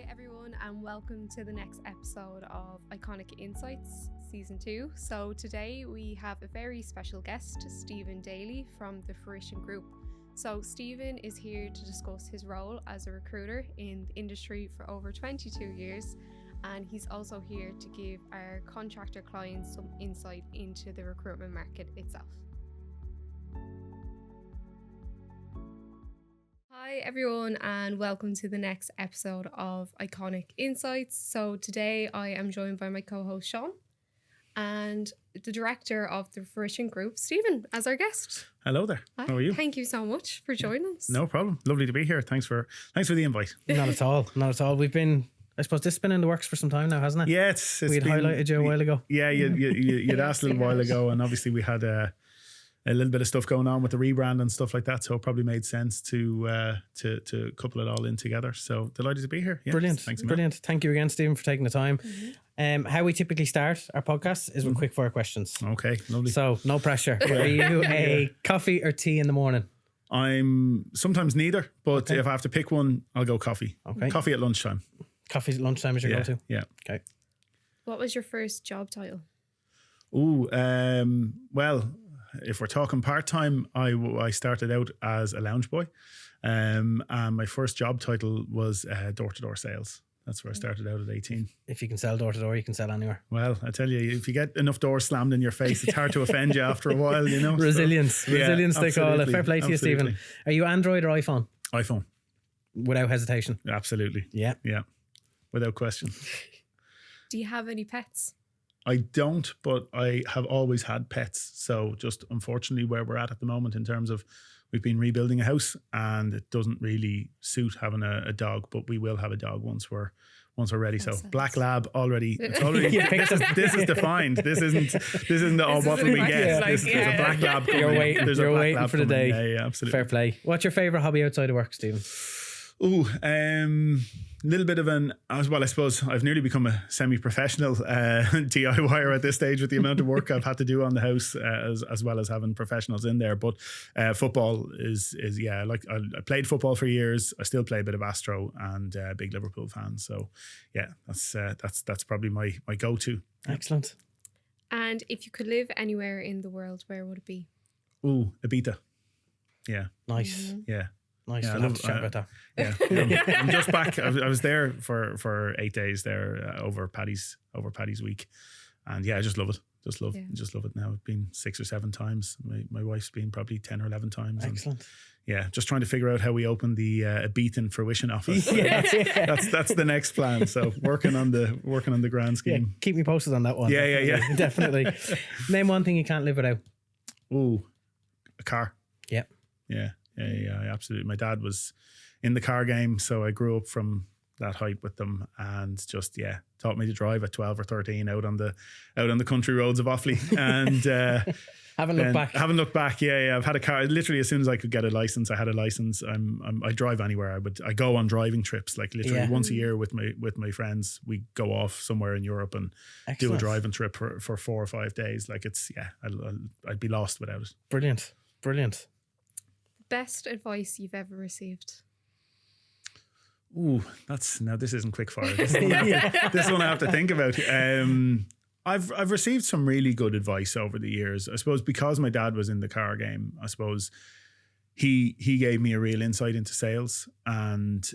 everyone, and welcome to the next episode of Iconic Insights Season 2. So today we have a very special guest, Stephen Daly from the Fruition Group. So Stephen is here to discuss his role as a recruiter in the industry for over 22 years, and he's also here to give our contractor clients some insight into the recruitment market itself. Hi everyone, and welcome to the next episode of Iconic Insights. So today I am joined by my co-host Sean and the director of the Fruition Group, Stephen, as our guest. Hello there. Hi. How are you? Thank you so much for joining us. No problem. Lovely to be here. Thanks for the invite. Not at all. Not at all. We've been, I suppose this has been in the works for some time now, hasn't it? Yeah, it's We'd been, highlighted you a while ago. Yeah, you'd asked a little while ago, and obviously we had a little bit of stuff going on with the rebrand and stuff like that, so it probably made sense to couple it all in together. So delighted to be here. Yeah, Brilliant. Thanks, Brilliant. Thank you again, Stephen, for taking the time. How we typically start our podcast is with quick fire questions. Okay, lovely. So no pressure. Are you a coffee or tea in the morning? I'm sometimes neither, but if I have to pick one, I'll go coffee. Okay. Coffee at lunchtime. Coffee at lunchtime is your go-to? Yeah. Okay. What was your first job title? Well, if we're talking part-time, I started out as a lounge boy, and my first job title was door-to-door sales. That's where I started out at 18. If you can sell door to door, you can sell anywhere. Well, I tell you, if you get enough doors slammed in your face, it's hard to offend you after a while, you know. Resilience. So, Resilience, they call it. absolutely, Fair play to you, Stephen. Are you Android or iPhone? iPhone. Without hesitation. Absolutely. Yeah. Yeah. Without question. Do you have any pets? I don't, but I have always had pets. So just unfortunately where we're at the moment in terms of we've been rebuilding a house and it doesn't really suit having a dog, but we will have a dog once we're ready. So black lab already, it's already this is defined. This isn't what will we get. There's a black lab coming. You're waiting for the day. Yeah, absolutely. Fair play. What's your favourite hobby outside of work, Stephen? Little bit of I suppose I've nearly become a semi-professional DIYer at this stage with the amount of work I've had to do on the house, as well as having professionals in there. But football is like I played football for years. I still play a bit of Astro, and big Liverpool fan. So yeah, that's probably my go-to. Excellent. And if you could live anywhere in the world, where would it be? Ibiza. Yeah. Nice. Yeah. Nice. Yeah, We'll have to chat about that. Yeah, I'm just back. I was there for 8 days there over Paddy's week, and yeah, I just love it. Just love it now. It's been 6 or 7 times. My wife's been probably 10 or 11 times. Excellent. Yeah, just trying to figure out how we open the Ibiza Fruition office. That's the next plan. So working on the grand scheme. Yeah, keep me posted on that one. Yeah. Definitely. Name one thing you can't live without. A car. Yeah. Yeah, absolutely. My dad was in the car game, so I grew up from that height with them, and just taught me to drive at 12 or 13 out on the country roads of Offaly, and haven't looked back. Yeah. I've had a car literally as soon as I could get a license. I had a license. I drive anywhere. I go on driving trips like literally once a year with my friends. We go off somewhere in Europe and do a driving trip for 4 or 5 days. Like it's I'd be lost without it. Brilliant. Best advice you've ever received? This isn't quick fire. This one I have to think about. I've received some really good advice over the years. I suppose because my dad was in the car game, I suppose he gave me a real insight into sales, and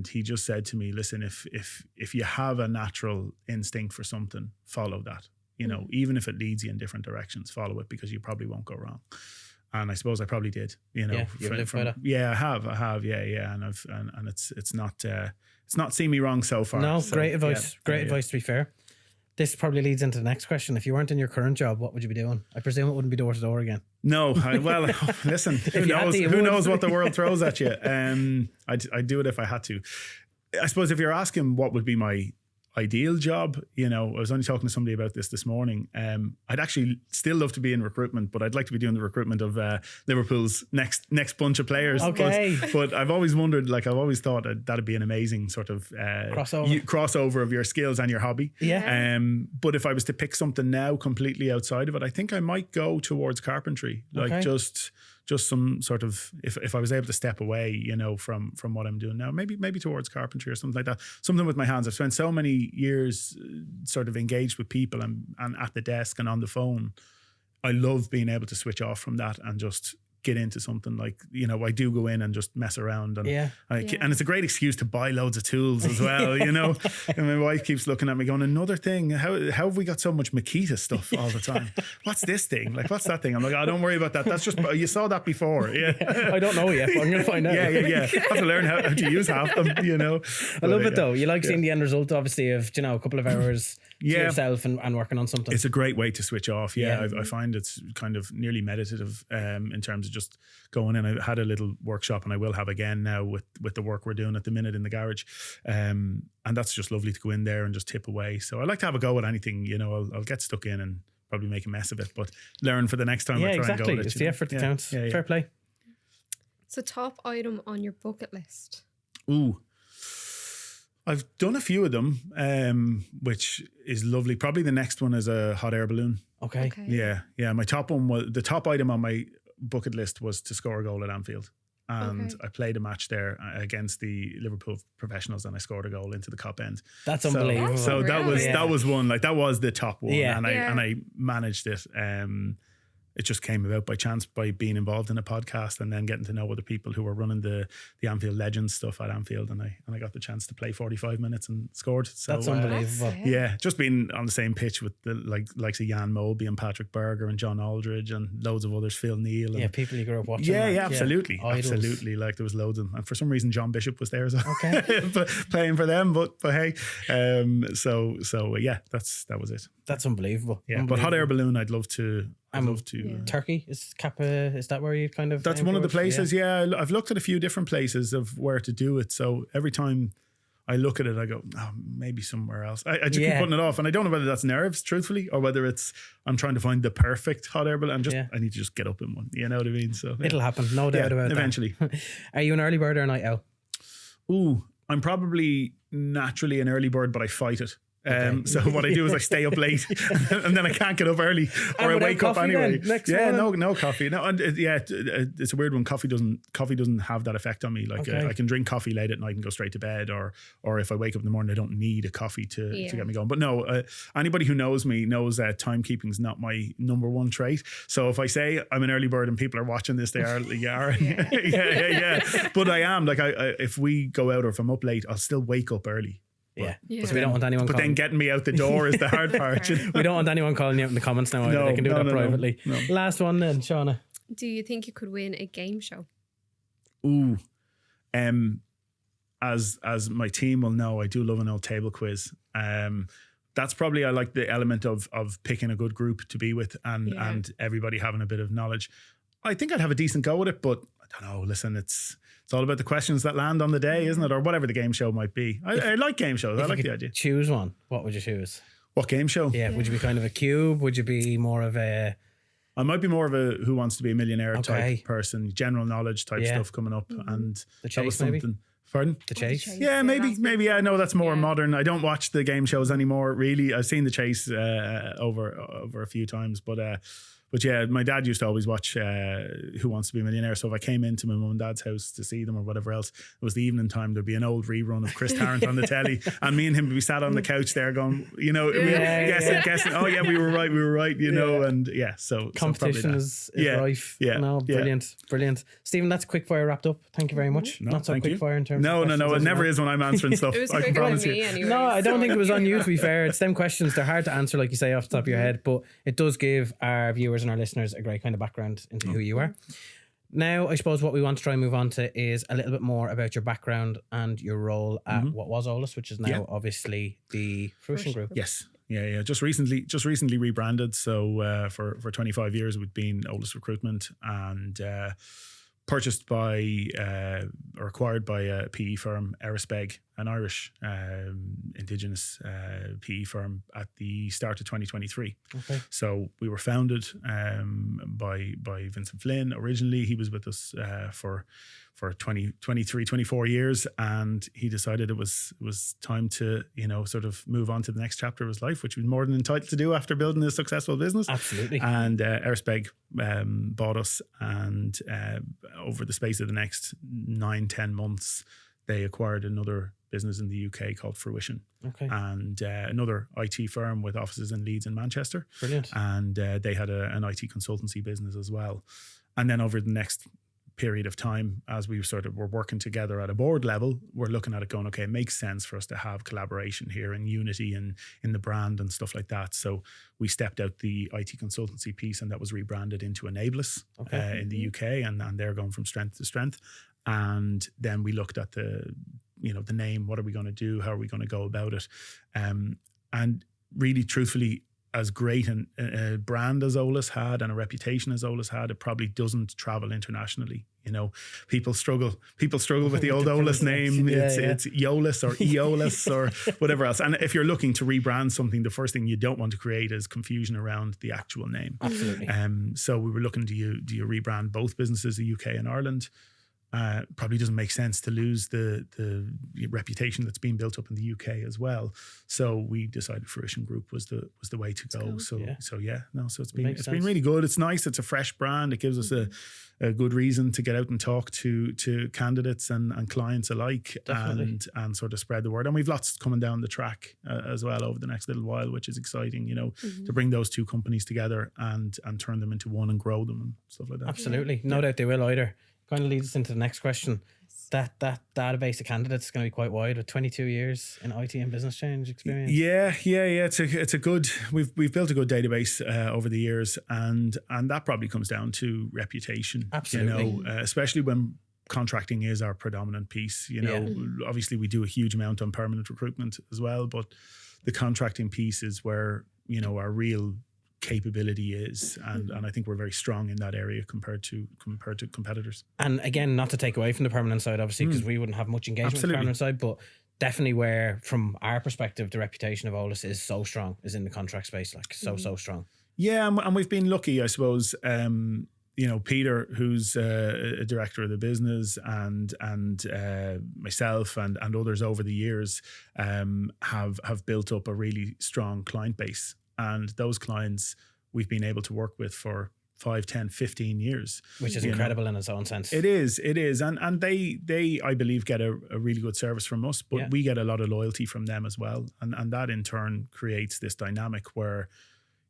he just said to me, listen, if you have a natural instinct for something, follow that. You know, even if it leads you in different directions, follow it, because you probably won't go wrong. And I suppose I probably did, you know. Yeah, you've lived by that. Yeah, I have. Yeah. And it's not seen me wrong so far. No, so, great advice. Great advice, to be fair. This probably leads into the next question. If you weren't in your current job, what would you be doing? I presume it wouldn't be door to door again. No, listen, who knows what the world throws at you. I'd do it if I had to. I suppose if you're asking what would be my ideal job, you know, I was only talking to somebody about this morning. I'd actually still love to be in recruitment, but I'd like to be doing the recruitment of Liverpool's next bunch of players. Okay. But I've always wondered, like I've always thought that'd be an amazing sort of crossover of your skills and your hobby. Yeah. But if I was to pick something now completely outside of it, I think I might go towards carpentry, like just just some sort of, if I was able to step away, you know, from what I'm doing now, maybe towards carpentry or something like that, something with my hands. I've spent so many years sort of engaged with people and at the desk and on the phone. I love being able to switch off from that and just get into something. Like, you know, I do go in and just mess around, and and it's a great excuse to buy loads of tools as well, you know. And my wife keeps looking at me going, another thing, how have we got so much Makita stuff all the time? What's this thing? Like, what's that thing? I'm like, oh, don't worry about that. That's just, you saw that before. Yeah. I don't know yet, but I'm going to find out. Yeah. I have to learn how to use half them, you know. I love it though. You like seeing the end result, obviously, of, you know, a couple of hours to yourself and working on something. It's a great way to switch off. I find it's kind of nearly meditative in terms of just going in. I had a little workshop, and I will have again now with the work we're doing at the minute in the garage, and that's just lovely to go in there and just tip away. So I like to have a go at anything, you know. I'll get stuck in and probably make a mess of it, but learn for the next time. I try and go at it. It's the effort that counts. Fair play. So, top item on your bucket list? Ooh, I've done a few of them, which is lovely. Probably the next one is a hot air balloon. Okay. Yeah. My top one was, the top item on my bucket list was to score a goal at Anfield. And I played a match there against the Liverpool professionals, and I scored a goal into the Kop end. That's unbelievable. So that was one, like, that was the top one. And I managed it. It just came about by chance, by being involved in a podcast and then getting to know other people who were running the Anfield Legends stuff at Anfield, and I got the chance to play 45 minutes and scored. So that's unbelievable. Just being on the same pitch with the likes of Jan Moby and Patrick Berger and John Aldridge and loads of others, Phil Neal. And people you grew up watching. Absolutely. Like, there was loads of them, and for some reason John Bishop was there as well. Playing for them, but hey, that was it. That's unbelievable. But hot air balloon, I'd love to. Turkey is Kappa. Is that where you kind of? That's one of the places. I've looked at a few different places of where to do it. So every time I look at it, I go, oh, maybe somewhere else. I just keep putting it off, and I don't know whether that's nerves, truthfully, or whether it's I'm trying to find the perfect hot air balloon. I need to just get up in one. You know what I mean? So it'll happen, no doubt about eventually. That. Are you an early bird or a night owl? Ooh, I'm probably naturally an early bird, but I fight it. So what I do is I stay up late and then I can't get up early, or I wake up anyway. No coffee. No, and it's a weird one. Coffee doesn't have that effect on me. Like I can drink coffee late at night and go straight to bed, or if I wake up in the morning, I don't need a coffee to get me going. But no, anybody who knows me knows that timekeeping is not my number one trait. So if I say I'm an early bird and people are watching this, they are. But I am, like, if we go out or if I'm up late, I'll still wake up early. So we don't want anyone. But then getting me out the door is the hard part. We don't want anyone calling you out in the comments now. They can do that privately. No. Last one then, Shauna. Do you think you could win a game show? Ooh, as my team will know, I do love an old table quiz. That's probably, I like the element of picking a good group to be with and everybody having a bit of knowledge. I think I'd have a decent go with it, but I don't know. Listen, it's all about the questions that land on the day, isn't it? Or whatever the game show might be. I like game shows. I like the idea. Choose one. What would you choose? What game show? Yeah. Would you be kind of a cube? Would you be more of a... I might be more of a Who Wants to Be a Millionaire type person. General knowledge type stuff coming up. And The Chase, that was something. Maybe? Pardon? The Chase? Yeah, maybe. I know that's more modern. I don't watch the game shows anymore, really. I've seen The Chase over a few times, but yeah, my dad used to always watch Who Wants to Be a Millionaire. So if I came into my mum and dad's house to see them or whatever else, it was the evening time, there'd be an old rerun of Chris Tarrant on the telly, and me and him would be sat on the couch there going, guessing. Oh yeah, we were right, you know, and so competition is rife. No, brilliant. Stephen, that's quick fire wrapped up. Thank you very much. No, not so quick fire in terms. No, it never is when I'm answering stuff. It was I can quicker promise than me you. anyway. No, I don't think it was on you, to be fair. It's them questions. They're hard to answer, like you say, off the top of your head, but it does give our viewers and our listeners a great kind of background into who you are. Now, I suppose what we want to try and move on to is a little bit more about your background and your role at what was Eolas, which is now obviously the Fruition Group. Yes. Yeah. Just recently rebranded. So for 25 years we've been Eolas Recruitment, and purchased by or acquired by a PE firm, Erisbeg, an Irish indigenous PE firm at the start of 2023. Okay. So we were founded by Vincent Flynn originally. He was with us for 24 years, and he decided it was time to, sort of move on to the next chapter of his life, which he was more than entitled to do after building a successful business. Absolutely. And Erspeg bought us, and over the space of the next 9-10 months, they acquired another business in the UK called Fruition. Okay. And another IT firm with offices in Leeds and Manchester. Brilliant. And they had an IT consultancy business as well. And then over the next period of time, as we were working together at a board level, we're looking at it going, okay, it makes sense for us to have collaboration here and unity in the brand and stuff like that. So we stepped out the IT consultancy piece, and that was rebranded into Eolas in the UK, and they're going from strength to strength. And then we looked at the name. What are we going to do? How are we going to go about it? And really, truthfully, as great a brand as Eolas had and a reputation as Eolas had, it probably doesn't travel internationally. People struggle with the old Eolas name. It's Eolas or Eolas or whatever else. And if you're looking to rebrand something, the first thing you don't want to create is confusion around the actual name. Absolutely. So we were looking, do you rebrand both businesses, the UK and Ireland? Probably doesn't make sense to lose the reputation that's been built up in the UK as well. So we decided Fruition Group was the way to go. So it's been really good. It's nice. It's a fresh brand. It gives us a good reason to get out and talk to candidates and clients alike, and sort of spread the word. And we've lots coming down the track as well over the next little while, which is exciting. To bring those two companies together and turn them into one and grow them and stuff like that. Absolutely, no doubt they will either. Kind of leads us into the next question. That database of candidates is going to be quite wide with 22 years in IT and business change experience. Yeah. It's a good. We've built a good database over the years, and that probably comes down to reputation. Absolutely. Especially when contracting is our predominant piece. Obviously we do a huge amount on permanent recruitment as well, but the contracting piece is where our real capability is, and I think we're very strong in that area compared to competitors. And again, not to take away from the permanent side, obviously, because we wouldn't have much engagement with the permanent side, but definitely where, from our perspective, the reputation of Eolas is so strong, is in the contract space, so strong. Yeah, and we've been lucky, I suppose. Peter, who's a director of the business, and myself and others over the years have built up a really strong client base. And those clients we've been able to work with for 5, 10, 15 years. Which is incredible in its own sense. It is. And they I believe, get a really good service from us, but we get a lot of loyalty from them as well. And that in turn creates this dynamic where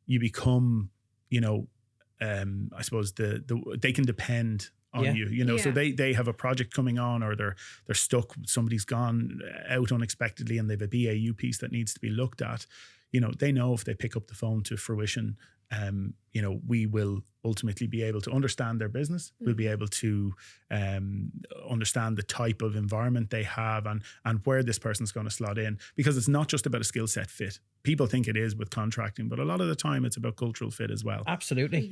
you become, I suppose they can depend on you, so they have a project coming on, or they're stuck, somebody's gone out unexpectedly and they've a BAU piece that needs to be looked at. They know if they pick up the phone to Fruition, we will ultimately be able to understand their business. We'll be able to understand the type of environment they have and where this person's going to slot in, because it's not just about a skill set fit. People think it is with contracting, but a lot of the time it's about cultural fit as well. Absolutely.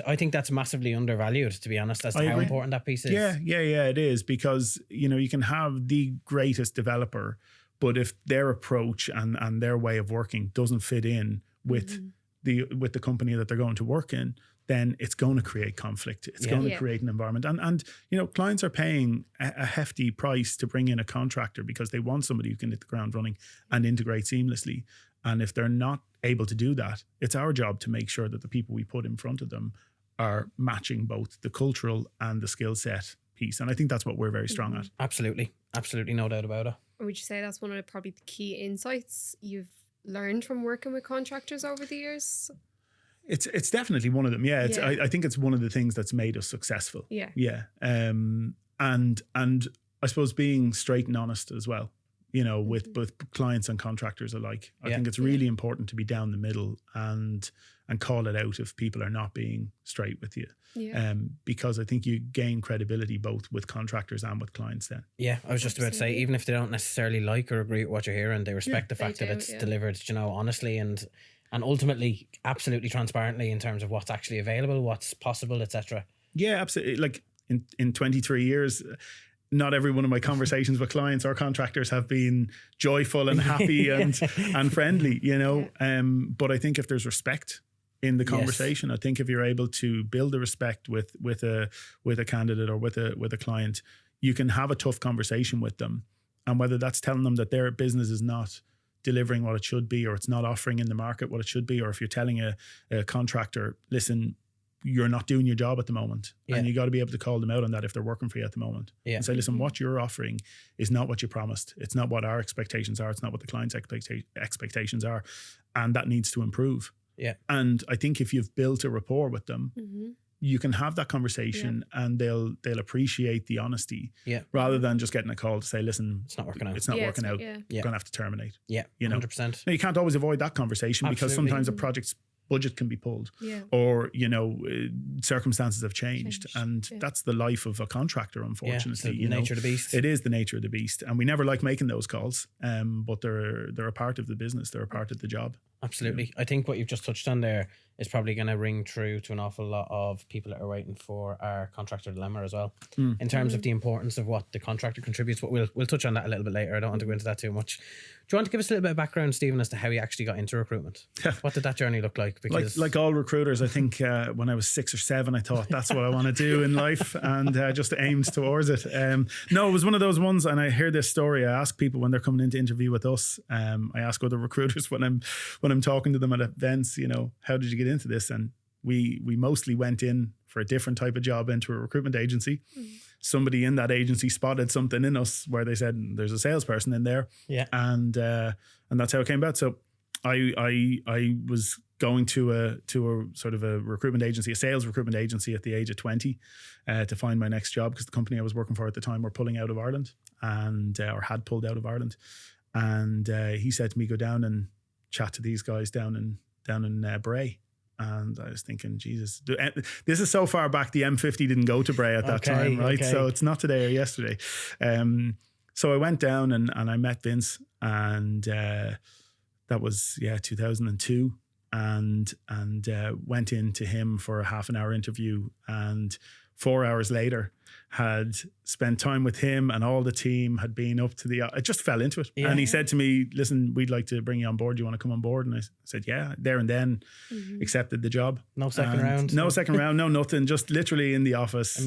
I think that's massively undervalued, to be honest, as to how important that piece is. Yeah, it is, because, you can have the greatest developer, but if their approach and their way of working doesn't fit in with the company that they're going to work in, then it's going to create conflict. It's going to create an environment. And clients are paying a hefty price to bring in a contractor because they want somebody who can hit the ground running and integrate seamlessly. And if they're not able to do that, it's our job to make sure that the people we put in front of them are matching both the cultural and the skill set piece. And I think that's what we're very strong at. Absolutely, no doubt about it. Would you say that's one of probably the key insights you've learned from working with contractors over the years? It's definitely one of them. Yeah, I think it's one of the things that's made us successful. Yeah. And I suppose being straight and honest as well. With both clients and contractors alike. I think it's really important to be down the middle and call it out if people are not being straight with you. Because I think you gain credibility both with contractors and with clients then. Yeah, I was just about to say, even if they don't necessarily like or agree with what you're hearing, they respect the fact that it's delivered, honestly and ultimately absolutely transparently in terms of what's actually available, what's possible, etc. Yeah, absolutely. Like in 23 years, not every one of my conversations with clients or contractors have been joyful and happy and friendly, you know. But I think if there's respect in the conversation, I think if you're able to build a respect with a candidate or with a client, you can have a tough conversation with them. And whether that's telling them that their business is not delivering what it should be, or it's not offering in the market what it should be, or if you're telling a contractor, listen, you're not doing your job at the moment, and you got to be able to call them out on that if they're working for you at the moment, and say, listen, what you're offering is not what you promised. It's not what our expectations are. It's not what the client's expectations are, and that needs to improve. And I think if you've built a rapport with them, you can have that conversation, and they'll appreciate the honesty, rather than just getting a call to say, listen, it's not working out. It's not working out. You're going to have to terminate. You know, 100%. Now, you can't always avoid that conversation because sometimes a project's budget can be pulled, or you know, circumstances have changed, and that's the life of a contractor, unfortunately. The nature of the beast. It is the nature of the beast, and we never like making those calls, but they're a part of the business, they're a part of the job. Absolutely. I think what you've just touched on there is probably going to ring true to an awful lot of people that are waiting for our contractor dilemma as well, in terms of the importance of what the contractor contributes. But we'll touch on that a little bit later. I don't want to go into that too much. Do you want to give us a little bit of background, Stephen, as to how you actually got into recruitment? What did that journey look like? Because like all recruiters, I think when I was 6 or 7, I thought that's what I want to do in life, and just aimed towards it. No, it was one of those ones, and I hear this story. I ask people when they're coming in to interview with us. I ask other recruiters when I'm talking to them at events, you know, how did you get into this? And we mostly went in for a different type of job into a recruitment agency. Somebody in that agency spotted something in us where they said there's a salesperson in there, and that's how it came about. So I was going to a sort of a recruitment agency, a sales recruitment agency, at the age of 20 to find my next job, because the company I was working for at the time were pulling out of Ireland, and or had pulled out of Ireland, and he said to me, go down and chat to these guys down in Bray. And I was thinking, Jesus, this is so far back. The M50 didn't go to Bray at that time, right? So it's not today or yesterday. So I went down and I met Vince, and that was 2002, and went into him for a half an hour interview, and 4 hours later had spent time with him, and all the team had been up to I just fell into it. And he said to me, listen, we'd like to bring you on board. Do you want to come on board? And I said, yeah, there and then accepted the job. No second round. No second round, no nothing. Just literally in the office,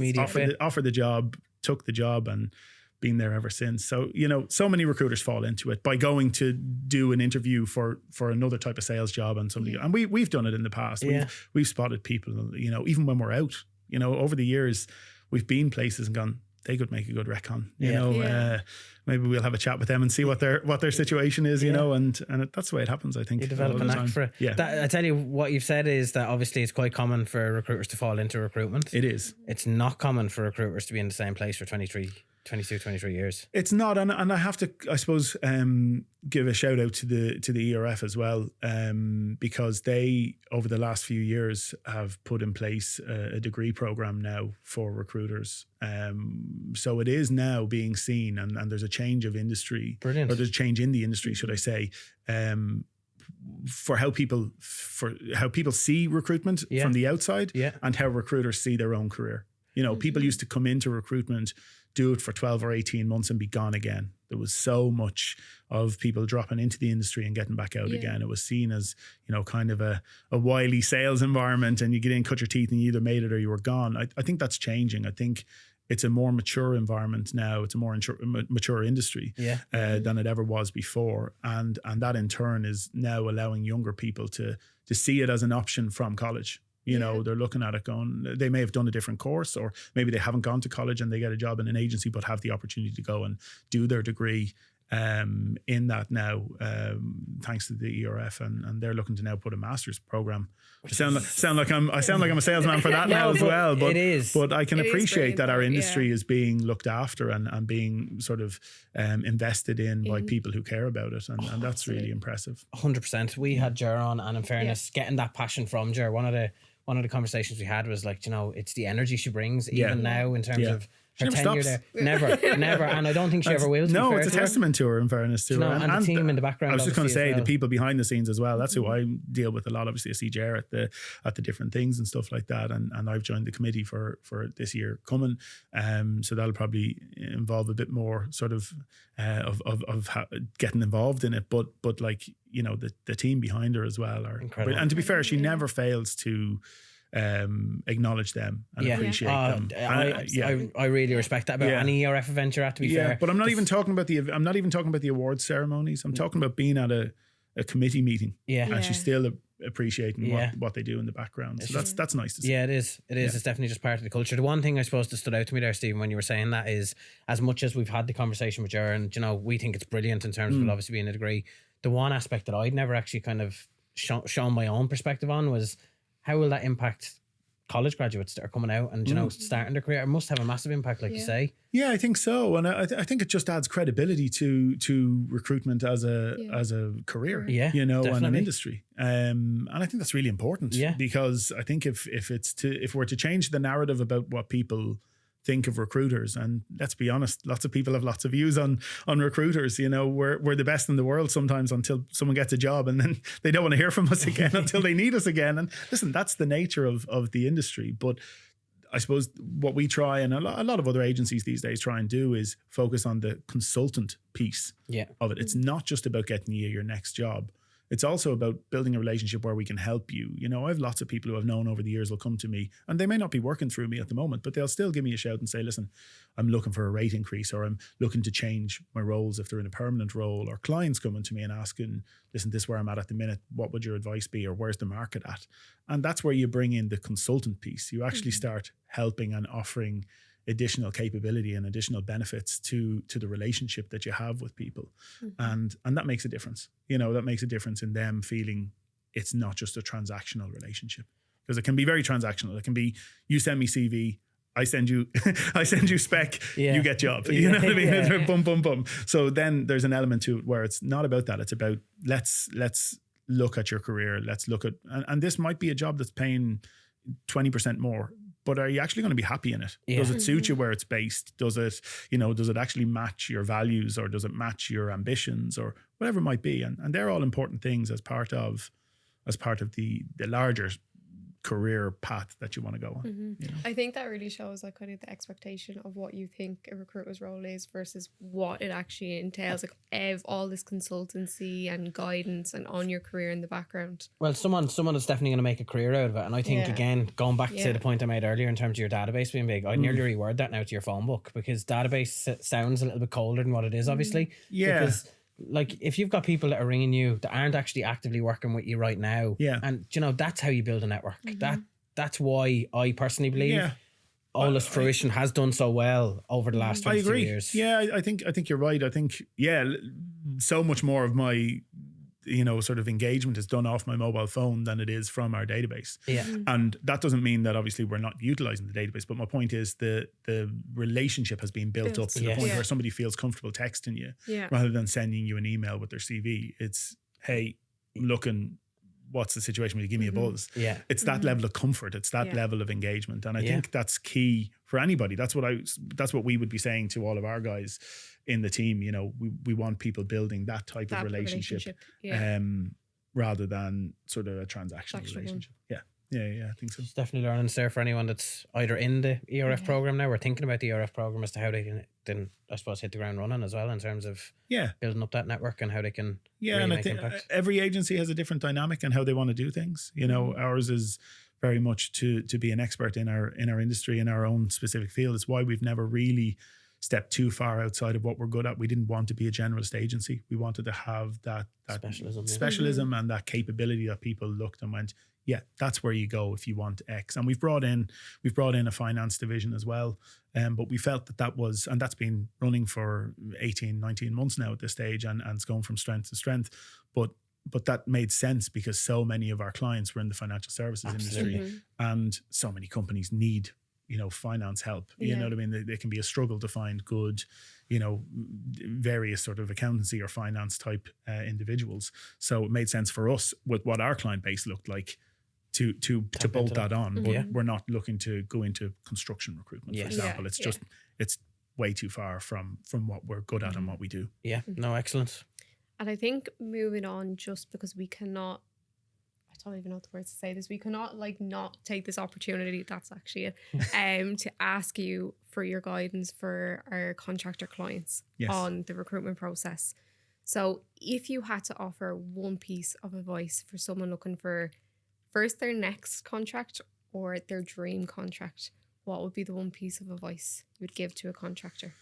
offered the job, took the job, and been there ever since. So, you know, so many recruiters fall into it by going to do an interview for another type of sales job, and somebody, and we've done it in the past. We've spotted people, you know, even when we're out, you know, over the years, we've been places and gone, they could make a good recon, you know. Maybe we'll have a chat with them and see what their situation is, you know, and that's the way it happens, I think. You develop an knack for it. I tell you, what you've said is that obviously it's quite common for recruiters to fall into recruitment. It is. It's not common for recruiters to be in the same place for 22, 23 years. It's not, and I have to, I suppose, give a shout out to the ERF as well, because they, over the last few years, have put in place a degree program now for recruiters. So it is now being seen, and there's a change of industry. Brilliant. Or there's a change in the industry, should I say, for how people see recruitment from the outside, and how recruiters see their own career. You know, people used to come into recruitment, do it for 12 or 18 months and be gone again. There was so much of people dropping into the industry and getting back out again. It was seen as, you know, kind of a wily sales environment, and you get in, cut your teeth, and you either made it or you were gone. I think that's changing. I think it's a more mature environment now. It's a more mature industry than it ever was before. And that in turn is now allowing younger people to see it as an option from college. You know, they're looking at it going, they may have done a different course, or maybe they haven't gone to college and they get a job in an agency, but have the opportunity to go and do their degree in that now, thanks to the ERF, and they're looking to now put a master's program. I sound like I'm a salesman for that now as well, but it is. But I can appreciate that our industry is being looked after and being sort of invested in by people who care about it, and that's really impressive. 100%. We had Ger on, and in fairness, getting that passion from Ger, one of the conversations we had was like, you know, it's the energy she brings even now in terms of She never tenure stops. there. Never. And I don't think she ever will. To No, be fair it's a to her. testament to her, in fairness to You her. know, and the team in the background. I was just going to obviously, say as well. the people behind the scenes as well. That's who I deal with a lot. Obviously, I see Ger at the different things and stuff like that. And I've joined the committee for this year coming. So that'll probably involve a bit more sort of getting involved in it. But like, you know, the team behind her as well are Incredible. And to be fair, she never fails to acknowledge them and appreciate them. I really respect that about any ERF event you're at, to be fair. But I'm not even talking about the awards ceremonies. I'm talking about being at a committee meeting. And she's still appreciating what they do in the background. So that's nice to see. Yeah, it is. It's definitely just part of the culture. The one thing I suppose that stood out to me there, Stephen, when you were saying that is, as much as we've had the conversation with her, and you know, we think it's brilliant in terms of it obviously being a degree, the one aspect that I'd never actually kind of shown my own perspective on was, how will that impact college graduates that are coming out and, you know, starting their career? It must have a massive impact, like you say. Yeah, I think so. And I think it just adds credibility to recruitment as a career, you know, and an industry. And I think that's really important because I think if we're to change the narrative about what people think of recruiters, and let's be honest, lots of people have lots of views on recruiters. You know, we're the best in the world sometimes until someone gets a job, and then they don't want to hear from us again until they need us again. And listen, that's the nature of the industry. But I suppose what we try, and a lot of other agencies these days try and do, is focus on the consultant piece of it. It's not just about getting you your next job. It's also about building a relationship where we can help you. You know, I have lots of people who I've known over the years will come to me, and they may not be working through me at the moment, but they'll still give me a shout and say, listen, I'm looking for a rate increase, or I'm looking to change my roles if they're in a permanent role, or clients coming to me and asking, listen, this is where I'm at the minute. What would your advice be, or where's the market at? And that's where you bring in the consultant piece. You actually start helping and offering additional capability and additional benefits to the relationship that you have with people. And that makes a difference. You know, that makes a difference in them feeling it's not just a transactional relationship, because it can be very transactional. It can be, you send me CV, I send you spec, you get job. You know what I mean? It's boom, boom, boom. So then there's an element to it where it's not about that. It's about let's look at your career. Let's look at, and this might be a job that's paying 20% more, but are you actually going to be happy in it? Does it suit you where it's based? Does it actually match your values, or does it match your ambitions, or whatever it might be? And they're all important things as part of the larger career path that you want to go on. You know? I think that really shows like kind of the expectation of what you think a recruiter's role is versus what it actually entails, like all this consultancy and guidance and on your career in the background. Well, someone is definitely going to make a career out of it. And I think, again, going back to the point I made earlier in terms of your database being big, I'd nearly reword that now to your phone book, because database sounds a little bit colder than what it is, obviously. Because like, if you've got people that are ringing you that aren't actually actively working with you right now, and you know, that's how you build a network. That's why I personally believe Eolas Fruition has done so well over the last 22 years. Yeah, I think you're right. I think so much more of my, you know, sort of engagement is done off my mobile phone than it is from our database. And that doesn't mean that obviously we're not utilizing the database, but my point is the relationship has been built up to the point where somebody feels comfortable texting you rather than sending you an email with their CV. It's, hey, I'm looking, what's the situation? Will you give me a buzz? It's that level of comfort. It's that level of engagement. And I think that's key for anybody. That's what we would be saying to all of our guys in the team. You know, we want people building that type of relationship. Rather than sort of a transactional relationship. Yeah, I think so. It's definitely learnings there for anyone that's either in the ERF program now or thinking about the ERF program, as to how they can I suppose, hit the ground running as well in terms of building up that network and how they can really and make I think impact. Every agency has a different dynamic and how they want to do things. You know, ours is very much to be an expert in our industry, in our own specific field. It's why we've never really stepped too far outside of what we're good at. We didn't want to be a generalist agency. We wanted to have that specialism and that capability that people looked and went, yeah, that's where you go if you want X. And we've brought in a finance division as well. But we felt that was, and that's been running for 18, 19 months now at this stage, and it's going from strength to strength. But that made sense because so many of our clients were in the financial services industry, and so many companies need, you know, finance help. You know what I mean? They can be a struggle to find good, you know, various sort of accountancy or finance type individuals. So it made sense for us with what our client base looked like. to bolt into that on. But Yeah. we're not looking to go into construction recruitment, for Yes. example. It's just it's way too far from what we're good at and what we do. Yeah. No, excellent. And I think moving on, just because we cannot, I don't even know the words to say this, we cannot like not take this opportunity, that's actually it, to ask you for your guidance for our contractor clients Yes. on the recruitment process. So if you had to offer one piece of advice for someone looking for first their next contract or their dream contract, what would be the one piece of advice you would give to a contractor?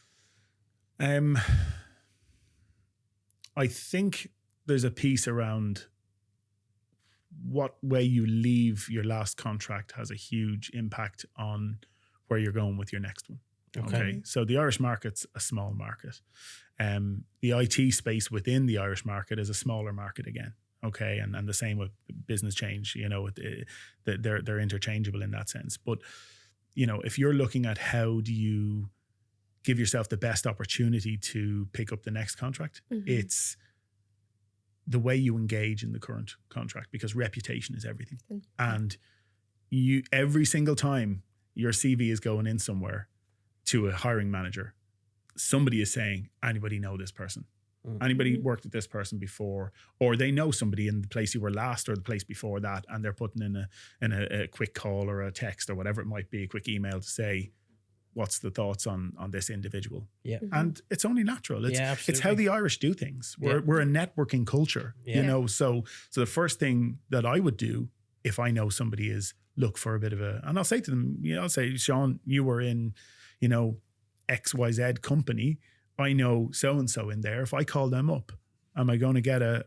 I think there's a piece around what way you leave your last contract has a huge impact on where you're going with your next one. Okay. So the Irish market's a small market. The IT space within the Irish market is a smaller market again. Okay. And the same with business change, they're interchangeable in that sense. But, if you're looking at how do you give yourself the best opportunity to pick up the next contract, it's the way you engage in the current contract, because reputation is everything. And every single time your CV is going in somewhere to a hiring manager, somebody is saying, anybody know this person? Anybody worked with this person before? Or they know somebody in the place you were last or the place before that, and they're putting in a quick call or a text or whatever it might be, a quick email to say, what's the thoughts on this individual? Yeah. And it's only natural. It's how the Irish do things. We're a networking culture, so the first thing that I would do if I know somebody is look for a bit of and I'll say to them, I'll say, Sean, you were in, XYZ company. I know so-and-so in there. If I call them up, am I going to get a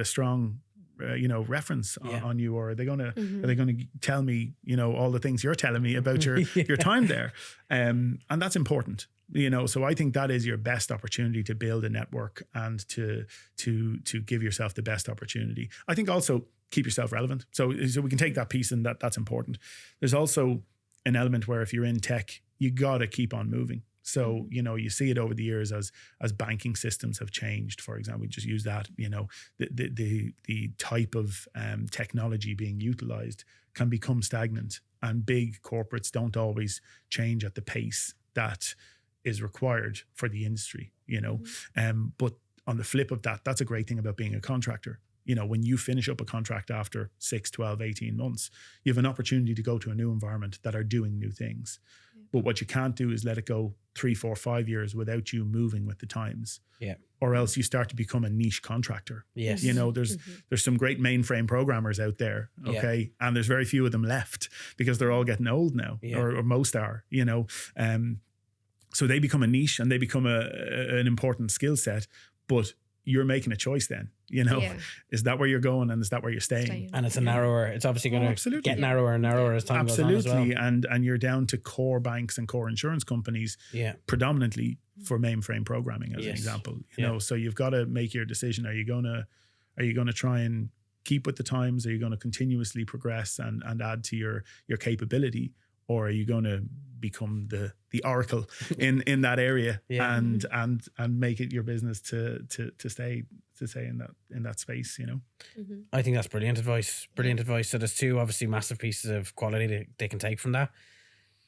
strong, reference on you, or are they going to tell me, all the things you're telling me about your time there? And that's important, so I think that is your best opportunity to build a network and to give yourself the best opportunity. I think also keep yourself relevant. So we can take that piece, and that's important. There's also an element where if you're in tech, you got to keep on moving. So, you see it over the years as banking systems have changed, for example. We just use that, the type of technology being utilized can become stagnant, and big corporates don't always change at the pace that is required for the industry, But on the flip of that, that's a great thing about being a contractor. When you finish up a contract after 6, 12, 18 months, you have an opportunity to go to a new environment that are doing new things. But what you can't do is let it go 3, 4, 5 years without you moving with the times. Yeah. Or else you start to become a niche contractor. Yes. There's some great mainframe programmers out there. Okay. And there's very few of them left because they're all getting old now, or most are, so they become a niche and they become an important skill set, but you're making a choice then, is that where you're going, and is that where you're staying? And it's it's obviously going to get narrower and narrower as time goes on as well. And you're down to core banks and core insurance companies, predominantly for mainframe programming as an example, so you've got to make your decision. Are you going to try and keep with the times? Are you going to continuously progress and add to your capability? Or are you going to become the oracle in that area and make it your business to stay in that space? I think that's brilliant advice. So there's two obviously massive pieces of quality that they can take from that.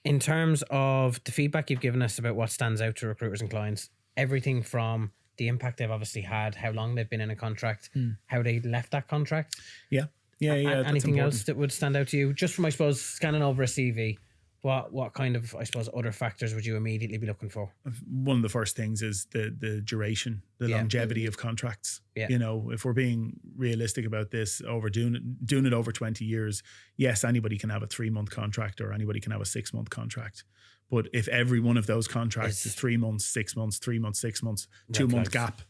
In terms of the feedback you've given us about what stands out to recruiters and clients, everything from the impact they've obviously had, how long they've been in a contract, how they left that contract. Yeah. Anything else that would stand out to you, just from, I suppose, scanning over a CV? What kind of, I suppose, other factors would you immediately be looking for? One of the first things is the duration, the longevity of contracts. Yeah. If we're being realistic about this, doing it over 20 years, yes, anybody can have a 3-month contract or anybody can have a 6-month contract. But if every one of those contracts is 3 months, 6 months, 3 months, 6 months, 2-month gap,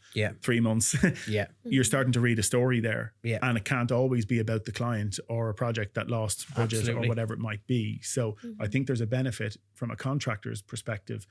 3 months, you're starting to read a story there. Yeah. And it can't always be about the client or a project that lost budget or whatever it might be. So I think there's a benefit from a contractor's perspective.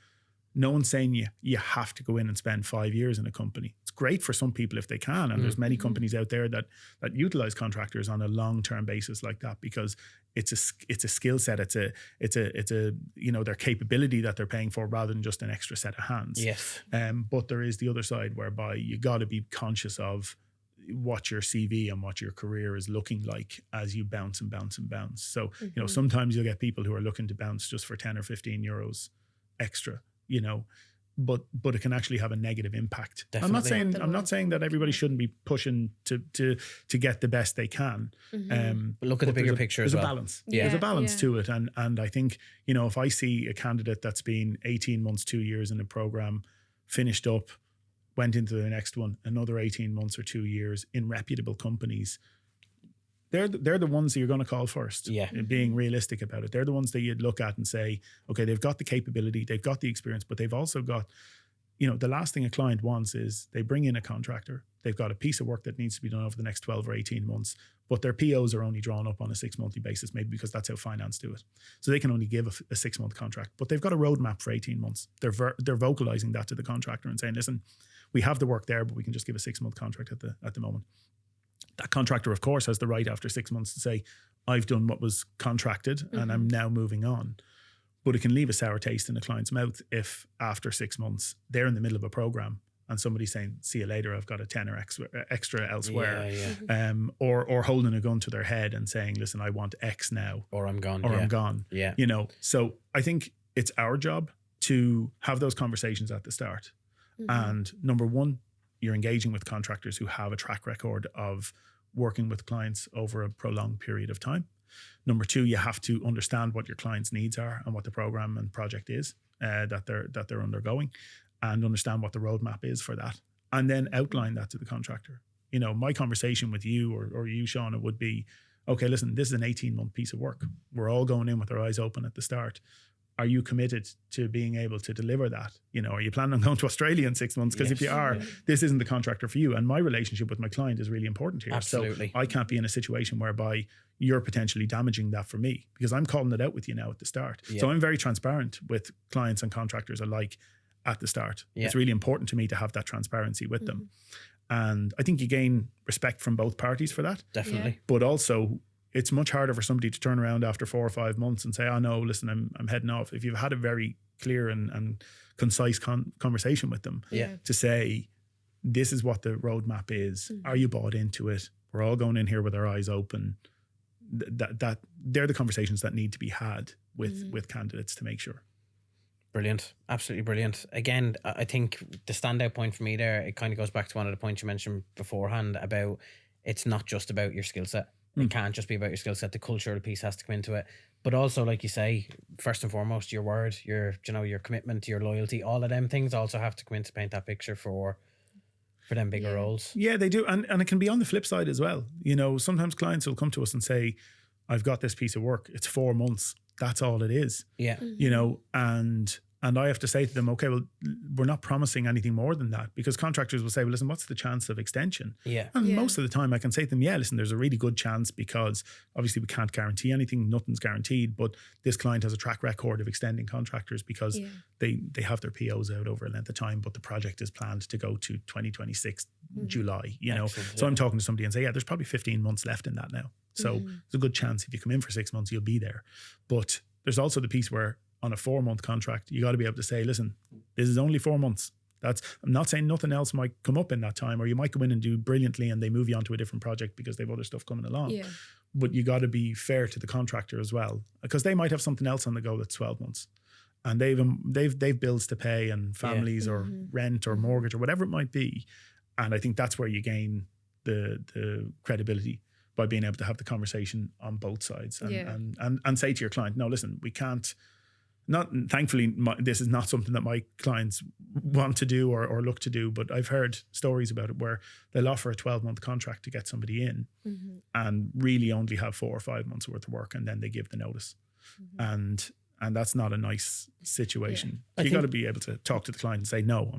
No one's saying you have to go in and spend 5 years in a company. It's great for some people if they can. And there's many companies out there that utilize contractors on a long-term basis like that, because it's a skill set. It's a their capability that they're paying for rather than just an extra set of hands. Yes. But there is the other side whereby you got to be conscious of what your CV and what your career is looking like as you bounce and bounce and bounce. So, you know, Mhm. sometimes you'll get people who are looking to bounce just for 10 or 15 euros extra, you know, but it can actually have a negative impact. Definitely. I'm not saying that everybody shouldn't be pushing to get the best they can. Mhm. But look at the bigger picture as There's well. a balance. Yeah. There's a balance Yeah. to it. And I think, you know, if I see a candidate that's been 18 months, 2 years in a program, finished up, went into the next one, another 18 months or 2 years in reputable companies, they're the ones that you're going to call first. Yeah. Being realistic about it. They're the ones that you'd look at and say, okay, they've got the capability, they've got the experience, but they've also got, you know, the last thing a client wants is they bring in a contractor, they've got a piece of work that needs to be done over the next 12 or 18 months, but their POs are only drawn up on a 6 monthly basis, maybe because that's how finance do it. So they can only give a 6 month contract, but they've got a roadmap for 18 months. They're vocalizing that to the contractor and saying, listen, we have the work there, but we can just give a 6 month contract at the moment. That contractor, of course, has the right after 6 months to say, I've done what was contracted and I'm now moving on. But it can leave a sour taste in a client's mouth if after 6 months they're in the middle of a program and somebody's saying, see you later, I've got a tenner extra elsewhere. Yeah. Or holding a gun to their head and saying, listen, I want X now. Or I'm gone. Or I'm gone. Yeah. You know, so I think it's our job to have those conversations at the start. And number one, you're engaging with contractors who have a track record of working with clients over a prolonged period of time. Number two, you have to understand what your client's needs are and what the program and project is that they're undergoing, and understand what the roadmap is for that, and then outline that to the contractor. You know, my conversation with you or you, Shauna, would be, okay, listen, this is an 18-month piece of work. We're all going in with our eyes open at the start. Are you committed to being able to deliver that? You know, are you planning on going to Australia in 6 months? Because if you are, this isn't the contractor for you. And my relationship with my client is really important here. Absolutely. So I can't be in a situation whereby you're potentially damaging that for me, because I'm calling it out with you now at the start. Yeah. So I'm very transparent with clients and contractors alike at the start. Yeah. It's really important to me to have that transparency with them. And I think you gain respect from both parties for that. Definitely. But also, it's much harder for somebody to turn around after 4 or 5 months and say, oh no, listen, I'm heading off. If you've had a very clear and concise conversation with them to say, this is what the roadmap is. Are you bought into it? We're all going in here with our eyes open. That they're the conversations that need to be had with candidates to make sure. Brilliant. Absolutely brilliant. Again, I think the standout point for me there, it kind of goes back to one of the points you mentioned beforehand about it's not just about your skill set. It can't just be about your skill set. The cultural piece has to come into it. But also, like you say, first and foremost, your word, your commitment, your loyalty, all of them things also have to come in to paint that picture for them bigger roles. Yeah, they do. And it can be on the flip side as well. You know, sometimes clients will come to us and say, I've got this piece of work. It's 4 months. That's all it is. Yeah. You know, and I have to say to them, okay, well, we're not promising anything more than that, because contractors will say, well, listen, what's the chance of extension? Yeah. And most of the time I can say to them, yeah, listen, there's a really good chance, because obviously we can't guarantee anything. Nothing's guaranteed, but this client has a track record of extending contractors because they have their POs out over a length of time, but the project is planned to go to 2026 July, you know. Excellent, so I'm talking to somebody and say, yeah, there's probably 15 months left in that now. So there's a good chance if you come in for 6 months, you'll be there. But there's also the piece where on a 4 month contract, you got to be able to say, listen, this is only 4 months. I'm not saying nothing else might come up in that time, or you might go in and do brilliantly and they move you on to a different project because they have other stuff coming along. Yeah. But you got to be fair to the contractor as well, because they might have something else on the go that's 12 months. And they've bills to pay and families or rent or mortgage or whatever it might be. And I think that's where you gain the credibility, by being able to have the conversation on both sides and say to your client, no, listen, we can't. Thankfully, this is not something that my clients want to do or look to do, but I've heard stories about it where they'll offer a 12-month contract to get somebody in and really only have 4 or 5 months worth of work, and then they give the notice. And that's not a nice situation. Yeah. You got to be able to talk to the client and say, no,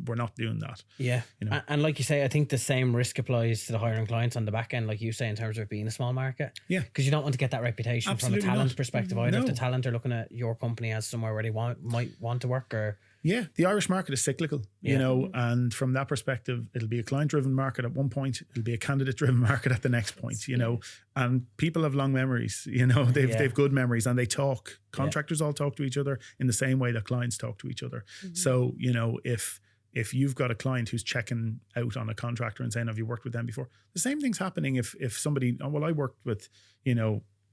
we're not doing that. Yeah. You know? And like you say, I think the same risk applies to the hiring clients on the back end, like you say, in terms of it being a small market. Yeah. Because you don't want to get that reputation Absolutely from a talent not. perspective either. No. If the talent are looking at your company as somewhere where they might want to work, or Yeah, the Irish market is cyclical, you know, and from that perspective, it'll be a client-driven market at one point, it'll be a candidate-driven market at the next point, you know, and people have long memories, you know, they've good memories, and they talk. Contractors all talk to each other in the same way that clients talk to each other. So, you know, if if you've got a client who's checking out on a contractor and saying, have you worked with them before? The same thing's happening if somebody, oh, well, I worked with,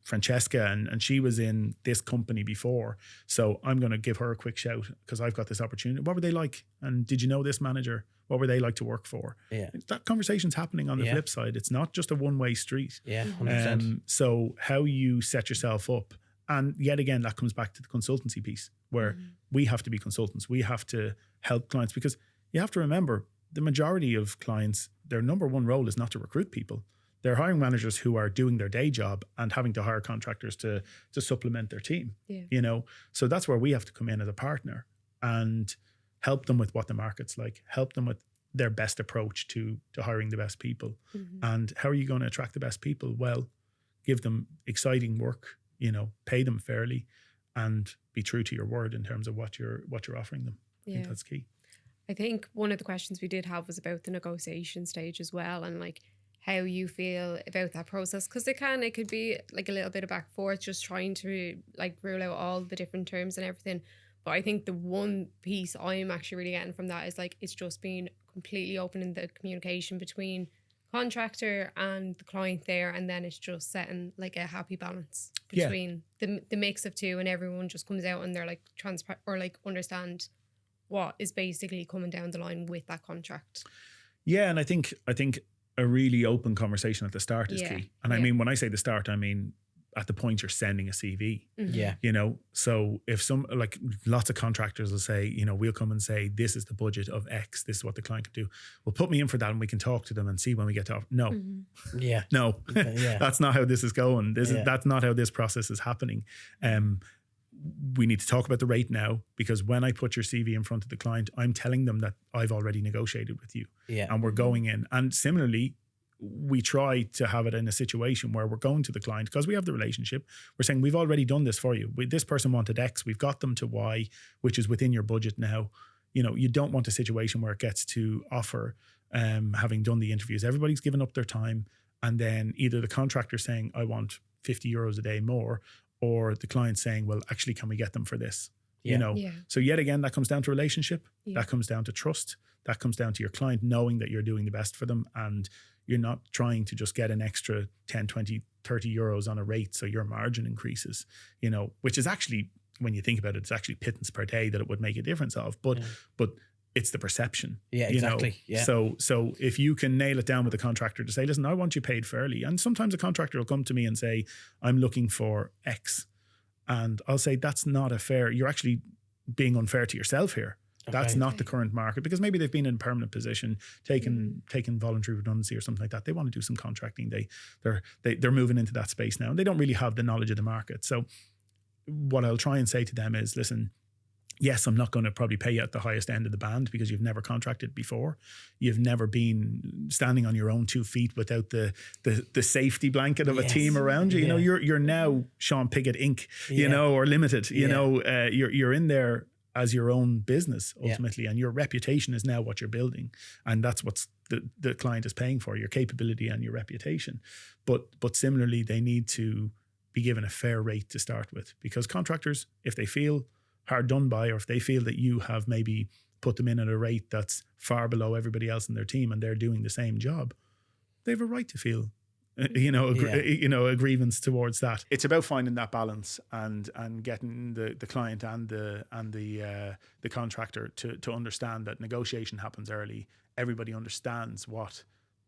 Francesca and she was in this company before. So I'm going to give her a quick shout because I've got this opportunity. What were they like? And did you know this manager? What were they like to work for? Yeah. That conversation's happening on the flip side. It's not just a one-way street. Yeah, 100%. So how you set yourself up, and yet again, that comes back to the consultancy piece where we have to be consultants. We have to help clients because you have to remember the majority of clients, their number one role is not to recruit people. They're hiring managers who are doing their day job and having to hire contractors to supplement their team. Yeah. So that's where we have to come in as a partner and help them with what the market's like, help them with their best approach to hiring the best people. And how are you going to attract the best people? Well, give them exciting work, pay them fairly, and be true to your word in terms of what you're offering them. I think that's key. I think one of the questions we did have was about the negotiation stage as well, and like how you feel about that process, because it could be like a little bit of back and forth, just trying to like rule out all the different terms and everything. But I think the one piece I'm actually really getting from that is like it's just being completely open in the communication between contractor and the client there, and then it's just setting like a happy balance between the mix of two, and everyone just comes out and they're like transparent or like understand what is basically coming down the line with that contract. Yeah, and I think a really open conversation at the start is key. And I mean, when I say the start, I mean at the point you're sending a CV. Yeah. So if lots of contractors will say, we'll come and say, this is the budget of X, this is what the client can do. Well, put me in for that and we can talk to them and see when we get to no. Yeah. No. That's not how this is going. That's not how this process is happening. We need to talk about the rate now, because when I put your CV in front of the client, I'm telling them that I've already negotiated with you. Yeah. And we're going in. And similarly, we try to have it in a situation where we're going to the client because we have the relationship. We're saying, we've already done this for you. This person wanted X. We've got them to Y, which is within your budget now. You don't want a situation where it gets to offer, having done the interviews. Everybody's given up their time. And then either the contractor saying, I want 50 euros a day more, or the client saying, well, actually, can we get them for this? So yet again, that comes down to relationship. That comes down to trust. That comes down to your client knowing that you're doing the best for them, and you're not trying to just get an extra 10, 20, 30 euros on a rate so your margin increases, which is actually, when you think about it, it's actually pittance per day that it would make a difference of. But it's the perception. Yeah, exactly. Yeah. So if you can nail it down with the contractor to say, listen, I want you paid fairly. And sometimes a contractor will come to me and say, I'm looking for X. And I'll say, that's not you're actually being unfair to yourself here. Okay. That's not the current market, because maybe they've been in a permanent position, taken voluntary redundancy or something like that. They want to do some contracting. They're moving into that space now, and they don't really have the knowledge of the market. So what I'll try and say to them is, listen, yes, I'm not going to probably pay you at the highest end of the band because you've never contracted before. You've never been standing on your own 2 feet without the safety blanket of a team around you. You're now Sean Piggott Inc., or Limited. You're in there as your own business ultimately, and your reputation is now what you're building, and that's what's the client is paying for, your capability and your reputation. But similarly, they need to be given a fair rate to start with, because contractors, if they feel hard done by, or if they feel that you have maybe put them in at a rate that's far below everybody else in their team and they're doing the same job, they have a right to feel a grievance towards that. It's about finding that balance and getting the client and the contractor to understand that negotiation happens early. Everybody understands what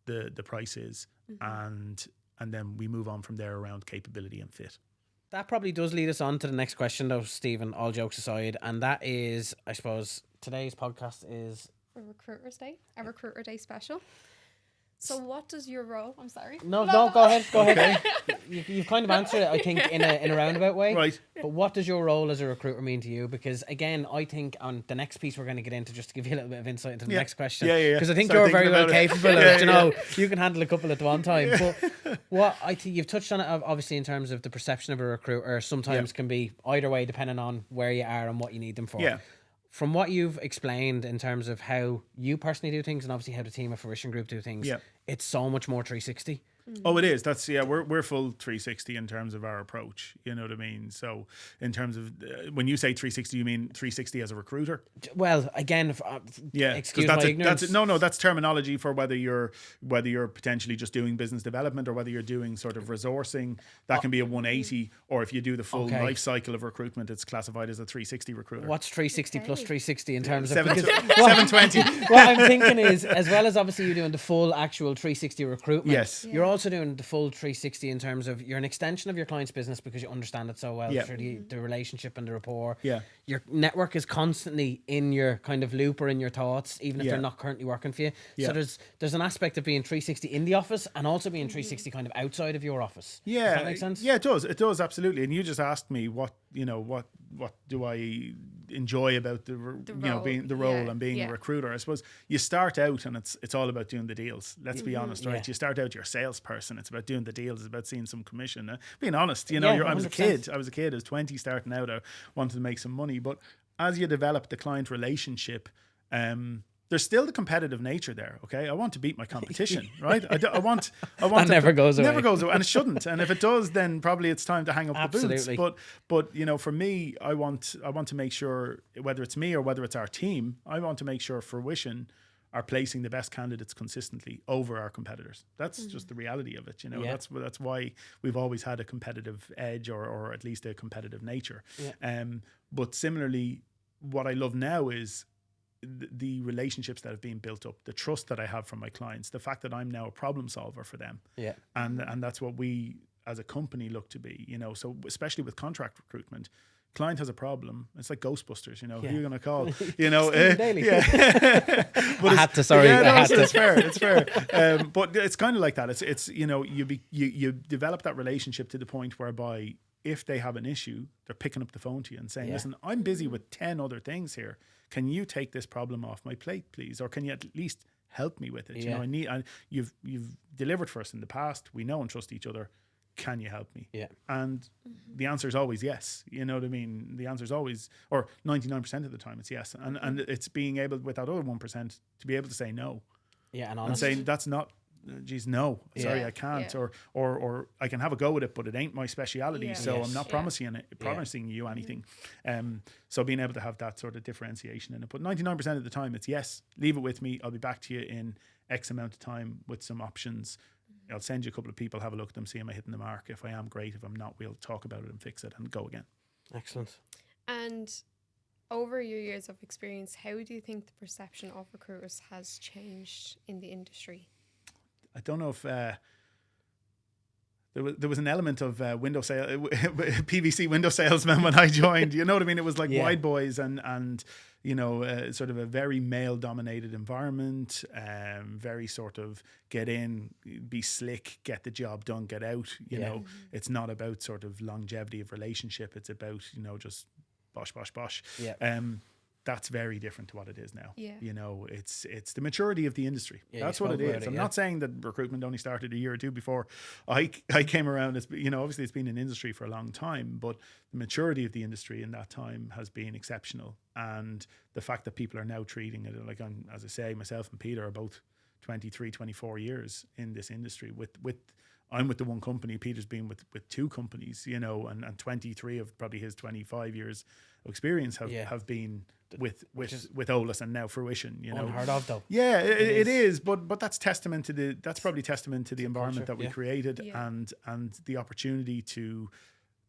the price is, and then we move on from there around capability and fit. That probably does lead us on to the next question, though, Stephen, all jokes aside. And that is, I suppose, today's podcast is a Recruiter's Day, a Recruiter Day special. So what does your role... I'm sorry. No, go ahead. Okay. You've kind of answered it, I think, in a roundabout way. Right. But what does your role as a recruiter mean to you? Because, again, I think on the next piece we're going to get into, just to give you a little bit of insight into the next question. Yeah. Because I think you're very well capable of, you can handle a couple at one time. But what I think you've touched on it, obviously, in terms of the perception of a recruiter, sometimes can be either way, depending on where you are and what you need them for. Yeah. From what you've explained in terms of how you personally do things, and obviously how the team of Fruition Group do things, it's so much more 360. Oh, it is. That's we're full 360 in terms of our approach. You know what I mean? So in terms of when you say 360, you mean 360 as a recruiter? Well, again, excuse my ignorance. That's terminology for whether you're potentially just doing business development or whether you're doing sort of resourcing. That can be a 180, or if you do the full life cycle of recruitment, it's classified as a 360 recruiter. What's 360 plus 360 in terms of 720? What I'm thinking is, as well as obviously you're doing the full actual 360 recruitment, yes, you're also doing the full 360 in terms of you're an extension of your client's business because you understand it so well through the relationship and the rapport. Yeah. Your network is constantly in your kind of loop or in your thoughts, even if they're not currently working for you. Yeah. So there's an aspect of being 360 in the office and also being 360 kind of outside of your office. Yeah. Does that make sense? Yeah, it does absolutely. And you just asked me what do I enjoy about being the role and being a recruiter. I suppose you start out and it's all about doing the deals. Let's be honest, right? You start out, you're a salesperson. It's about doing the deals. It's about seeing some commission. Being honest, I was a kid. I was 20 starting out. I wanted to make some money. But as you develop the client relationship, there's still the competitive nature there. Okay, I want to beat my competition, right? I want. That never goes away. Never goes away, and it shouldn't. And if it does, then probably it's time to hang up Absolutely. the boots. But for me, I want to make sure, whether it's me or whether it's our team, I want to make sure Fruition are placing the best candidates consistently over our competitors. That's just the reality of it. That's why we've always had a competitive edge or at least a competitive nature. But similarly, what I love now is the relationships that have been built up, the trust that I have from my clients, the fact that I'm now a problem solver for them. Yeah. And that's what we as a company look to be, so especially with contract recruitment, client has a problem. It's like Ghostbusters, who are you going to call? Stephen Daly. But I had to, sorry. It's fair. But it's kind of like that. It's you develop that relationship to the point whereby if they have an issue, they're picking up the phone to you and saying, listen, I'm busy with 10 other things here. Can you take this problem off my plate, please? Or can you at least help me with it? You've delivered for us in the past. We know and trust each other. Can you help me? Yeah. And the answer is always yes. You know what I mean? The answer is always, or 99% of the time it's yes. And it's being able, with that other 1%, to be able to say no. Yeah, and saying that's not, geez, no, sorry, I can't, or I can have a go with it, but it ain't my speciality, so I'm not promising you anything. So being able to have that sort of differentiation in it, but 99% of the time it's yes, leave it with me, I'll be back to you in X amount of time with some options. I'll send you a couple of people, have a look at them, see am I hitting the mark. If I am, great. If I'm not, we'll talk about it and fix it and go again. Excellent. And over your years of experience, how do you think the perception of recruiters has changed in the industry? I don't know if there was an element of PVC window salesman when I joined. You know what I mean? It was like wide boys and sort of a very male dominated environment. Very sort of get in, be slick, get the job done, get out. You know, it's not about sort of longevity of relationship. It's about just bosh. Yeah. That's very different to what it is now. Yeah. It's the maturity of the industry. Yeah, that's what it is. I'm not saying that recruitment only started a year or two before I came around. Obviously it's been an industry for a long time, but the maturity of the industry in that time has been exceptional. And the fact that people are now treating it like, as I say, myself and Peter are both 23, 24 years in this industry I'm with the one company. Peter's been with two companies, and 23 of probably his 25 years of experience have been with Eolas and now Fruition. Unheard of though. Yeah, it is. But that's probably testament to the environment that we created and the opportunity to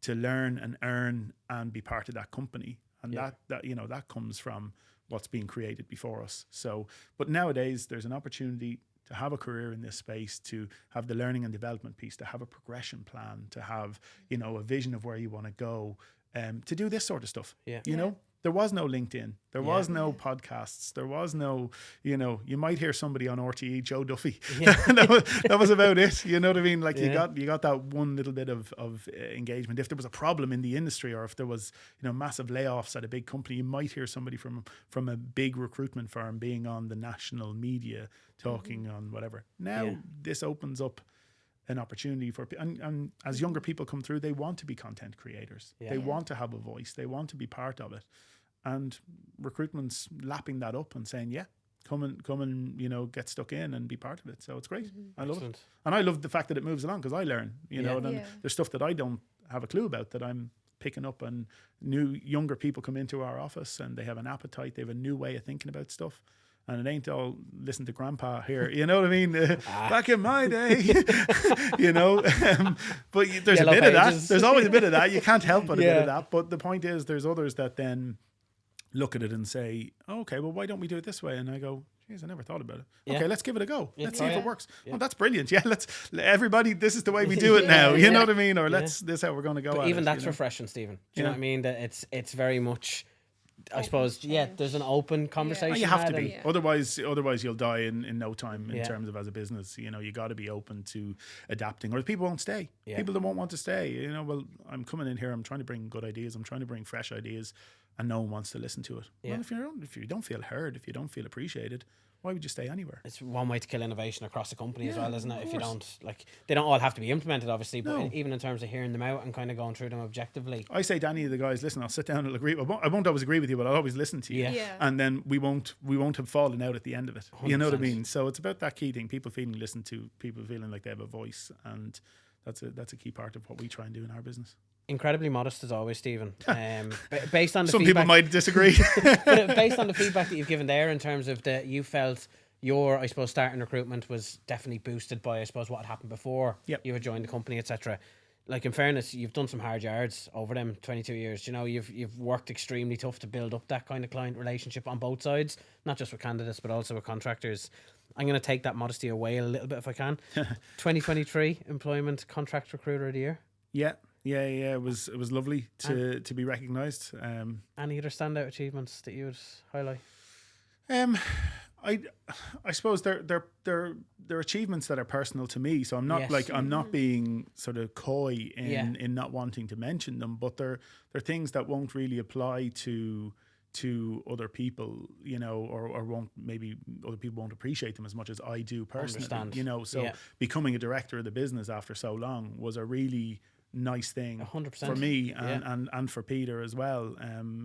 learn and earn and be part of that company. And that comes from what's being created before us. So, but nowadays there's an opportunity to have a career in this space, to have the learning and development piece, to have a progression plan, to have, a vision of where you want to go, to do this sort of stuff. Yeah. There was no LinkedIn. There was no podcasts. There was no, you might hear somebody on RTE, Joe Duffy. Yeah. that was about it. You know what I mean? Like you got that one little bit of engagement. If there was a problem in the industry or if there was, massive layoffs at a big company, you might hear somebody from a big recruitment firm being on the national media talking on whatever. Now this opens up an opportunity for, and as younger people come through, they want to be content creators. Yeah. They want to have a voice. They want to be part of it. And recruitment's lapping that up and saying, come and get stuck in and be part of it. So it's great. I love Excellent. it, and I love the fact that it moves along because I learn. And Yeah. there's stuff that I don't have a clue about that I'm picking up, and younger people come into our office and they have an appetite. They have a new way of thinking about stuff. And it ain't all listen to grandpa here, you know what I mean? Back in my day, but there's Yellow a bit of that. pages. There's always a bit of that. You can't help but a bit Yeah. of that. But the point is, there's others that then look at it and say, oh, okay, well, why don't we do it this way? And I go, geez, I never thought about it. Yeah. Okay, let's give it a go. Yeah, Let's see try if it. it works. Yeah. Oh, that's brilliant. Yeah, everybody, this is the way we do it now. You know what I mean? Or this is how we're going to go. But at even it, that's refreshing, Stephen. Do you know Yeah. what I mean? That it's very much, I suppose, there's an open conversation. You have to had be. and- Otherwise you'll die in no time in Yeah. terms of as a business. You got to be open to adapting, or people won't stay. Yeah. People that won't want to stay. Well, I'm coming in here. I'm trying to bring good ideas. I'm trying to bring fresh ideas, and no one wants to listen to it. Yeah. Well, if you don't feel heard, if you don't feel appreciated, why would you stay anywhere? It's one way to kill innovation across the company as Yeah, well, isn't it? of If you course. don't, they don't all have to be implemented, obviously, but No. even in terms of hearing them out and kind of going through them objectively. I say to any of the guys, listen, I'll sit down and agree. I won't always agree with you, but I'll always listen to you. Yeah. Yeah. And then we won't have fallen out at the end of it. You know what I 100%. mean? So it's about that key thing: people feeling listened to, people feeling like they have a voice, and that's a key part of what we try and do in our business. Incredibly modest as always, Stephen. Based on the Some feedback, people might disagree. but based on the feedback that you've given there, in terms of that you felt your, I suppose, start in recruitment was definitely boosted by, I suppose, what had happened before Yep. you had joined the company, etc. Like, in fairness, you've done some hard yards over them 22 years. You've worked extremely tough to build up that kind of client relationship on both sides, not just with candidates but also with contractors. I'm going to take that modesty away a little bit if I can. 2023 Employment Contract Recruiter of the Year. Yeah. It was lovely to be recognised. Any other standout achievements that you would highlight? I suppose they're achievements that are personal to me. So I'm not Yes. I'm not being sort of coy Yeah. in not wanting to mention them, but they're things that won't really apply to other people, or won't, maybe other people won't appreciate them as much as I do personally. Understand. So Yeah. becoming a director of the business after so long was a really nice thing 100%. for me Yeah. and for Peter as well.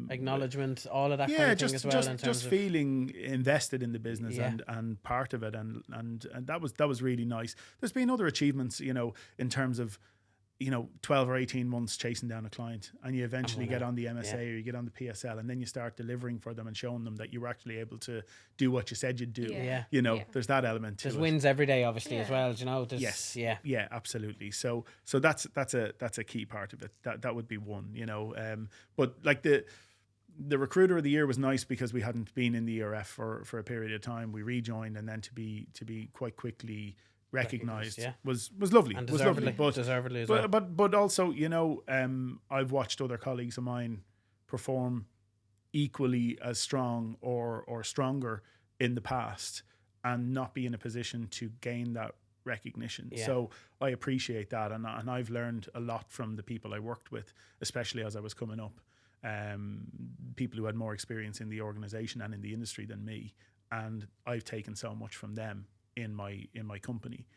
Acknowledgement, all of that kind Yeah, of thing as well. In terms just of, feeling invested in the business Yeah. and part of it, and that was really nice. There's been other achievements, in terms of 12 or 18 months chasing down a client, and you eventually get on the MSA or you get on the PSL, and then you start delivering for them and showing them that you were actually able to do what you said you'd do. Yeah. There's that element to there's it. wins every day, obviously, as Yeah. well. Do you know? There's, Yes. Yeah. Yeah, absolutely. So that's a key part of it. That would be one, but like the recruiter of the year was nice because we hadn't been in the ERF for a period of time. We rejoined, and then to be quite quickly recognized yeah. was lovely. And Was lovely. deservedly as well. But also, I've watched other colleagues of mine perform equally as strong or stronger in the past and not be in a position to gain that recognition. Yeah. So I appreciate that, and I've learned a lot from the people I worked with, especially as I was coming up. People who had more experience in the organization and in the industry than me, and I've taken so much from them in my company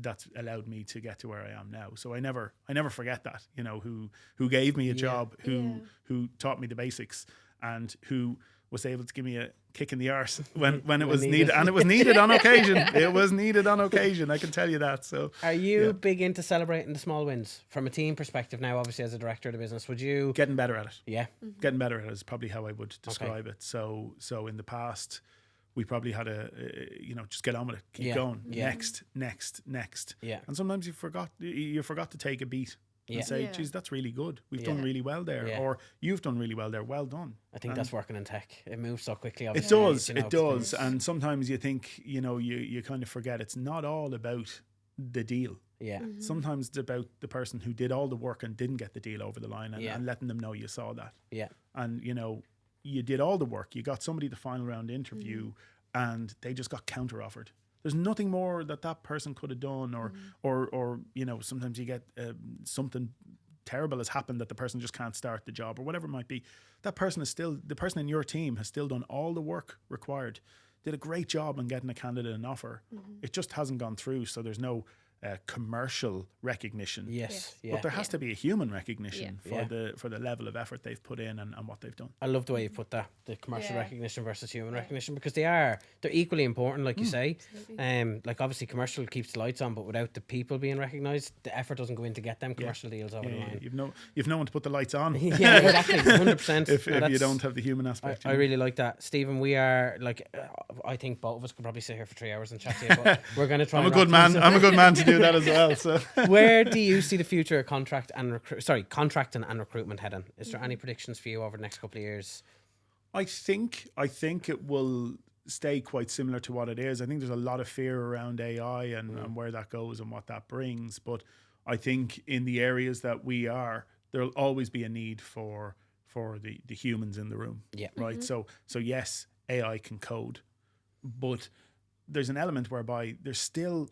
that's allowed me to get to where I am now. So I never forget that, who gave me a job, who taught me the basics, and who was able to give me a kick in the arse when it was needed. And it was needed on occasion. It was needed on occasion, I can tell you that. So Are you big into celebrating the small wins from a team perspective now, obviously, as a director of the business? Would you? getting better at it. Yeah. Getting better at it is probably how I would describe it. So in the past, we probably had just get on with it, keep going, next. Yeah. And sometimes you forgot to take a beat and say, Yeah. geez, that's really good. We've done really well there. Yeah. Or you've done really well there. Well done. I think that's working in tech. It moves so quickly, It obviously. does. you know, It does. And sometimes you think, you kind of forget it's not all about the deal. Yeah. Sometimes it's about the person who did all the work and didn't get the deal over the line, and letting them know you saw that. Yeah. And you did all the work. You got somebody the final round interview, and they just got counter offered. There's nothing more that person could have done, or sometimes you get something terrible has happened that the person just can't start the job or whatever it might be. That person the person in your team has still done all the work required, did a great job on getting a candidate an offer. It just hasn't gone through, so there's no commercial recognition. Yes. Yeah. But there has to be a human recognition Yeah. for the level of effort they've put in and what they've done. I love the way you put that, the commercial recognition versus human recognition, because they're equally important, like you say. Like obviously commercial keeps the lights on, but without the people being recognised, the effort doesn't go in to get them commercial deals over the line. You've no one to put the lights on. Yeah, exactly, 100%. if you don't have the human aspect. I really like that, Stephen. We are like, I think both of us could probably sit here for 3 hours and chat to you, but we're going to try. I'm a good man to do that as well. So where do you see the future of contracting and recruitment heading? Is there any predictions for you over the next couple of years? I think it will stay quite similar to what it is. I think there's a lot of fear around AI and where that goes and what that brings. But I think in the areas that we are, there'll always be a need for the humans in the room. Yeah. Right. So yes, AI can code, but there's an element whereby there's still,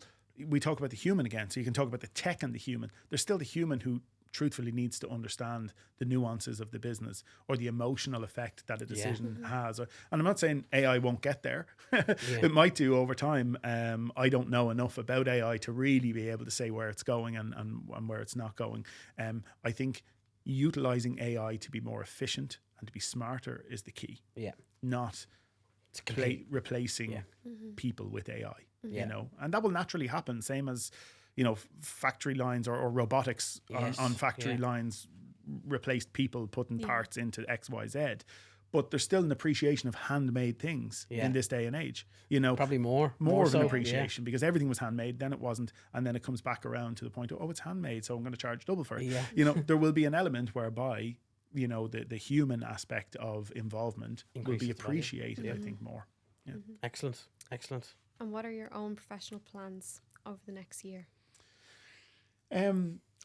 we talk about the human again. So you can talk about the tech and the human. There's still the human who truthfully needs to understand the nuances of the business or the emotional effect that a decision has. And I'm not saying AI won't get there. It might do over time. I don't know enough about AI to really be able to say where it's going and where it's not going. I think utilizing AI to be more efficient and to be smarter is the key. Yeah. Not replacing people with AI. You know, and that will naturally happen. Same as, you know, factory lines or robotics on factory lines replaced people putting parts into X, Y, Z. But there's still an appreciation of handmade things in this day and age. You know, probably more of so, an appreciation because everything was handmade, then it wasn't, and then it comes back around to the point of, oh, it's handmade, so I'm going to charge double for it. Yeah. You know, there will be an element whereby, you know, the human aspect of involvement will be appreciated, I think, more. Yeah. Excellent. And what are your own professional plans over the next year?